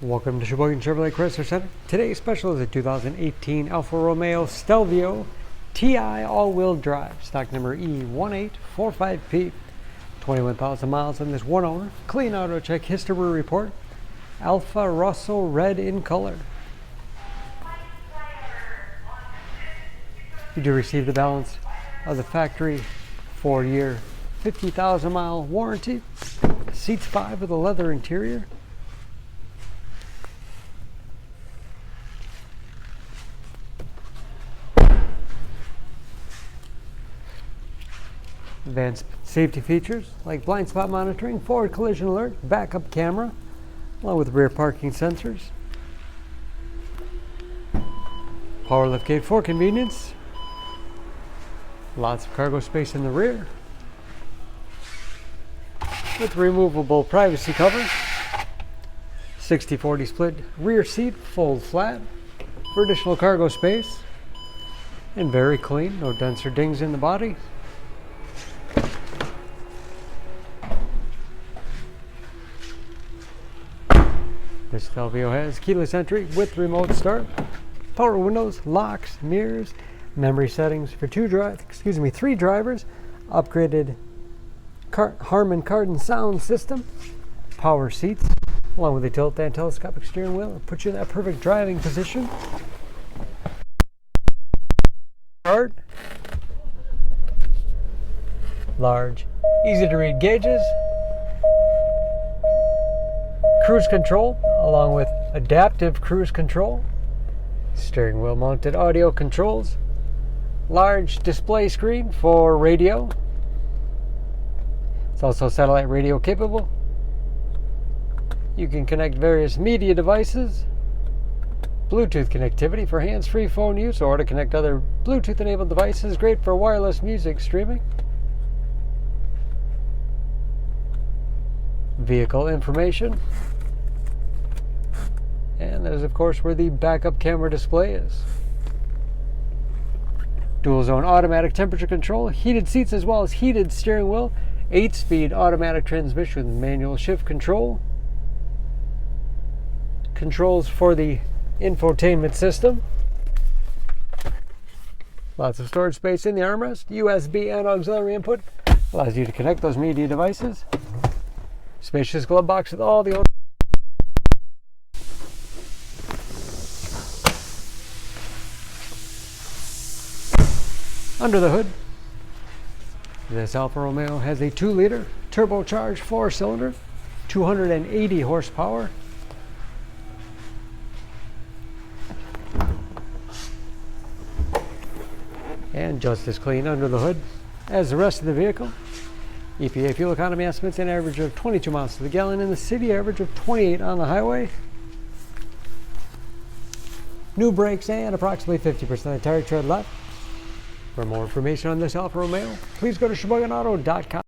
Welcome to Sheboygan Chevrolet Chrysler Center. Today's special is a 2018 Alfa Romeo Stelvio TI all-wheel drive, stock number E1845P. 21,000 miles on this one owner. Clean auto check history report. Alfa Rosso red in color. You do receive the balance of the factory 4-year 50,000 mile warranty. Seats 5 with a leather interior. Advanced safety features like blind spot monitoring, forward collision alert, backup camera, along with rear parking sensors. Power liftgate for convenience. Lots of cargo space in the rear. With removable privacy cover. 60/40 split rear seat, fold flat for additional cargo space. And very clean, no dents or dings in the body. This Stelvio has keyless entry with remote start, power windows, locks, mirrors, memory settings for three drivers, upgraded Harman Kardon sound system, power seats, along with a tilt and telescopic steering wheel. It'll put you in that perfect driving position. Large, easy to read gauges. Cruise control, along with adaptive cruise control, steering wheel mounted audio controls, large display screen for radio. It's also satellite radio capable. You can connect various media devices, Bluetooth connectivity for hands-free phone use or to connect other Bluetooth enabled devices, great for wireless music streaming. Vehicle information. And that is, of course, where the backup camera display is. Dual zone automatic temperature control, heated seats as well as heated steering wheel, 8-speed automatic transmission with manual shift control. Controls for the infotainment system. Lots of storage space in the armrest, USB and auxiliary input. Allows you to connect those media devices. Spacious glove box with all the Under the hood, this Alfa Romeo has a 2-liter turbocharged 4-cylinder, 280 horsepower. And just as clean under the hood as the rest of the vehicle. EPA fuel economy estimates an average of 22 miles to the gallon in the city, average of 28 on the highway. New brakes and approximately 50% of the tire tread left. For more information on this Alfa Romeo, please go to SheboyganAuto.com.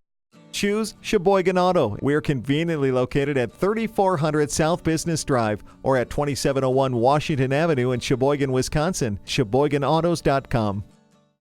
Choose Sheboygan Auto. We're conveniently located at 3400 South Business Drive or at 2701 Washington Avenue in Sheboygan, Wisconsin. SheboyganAutos.com.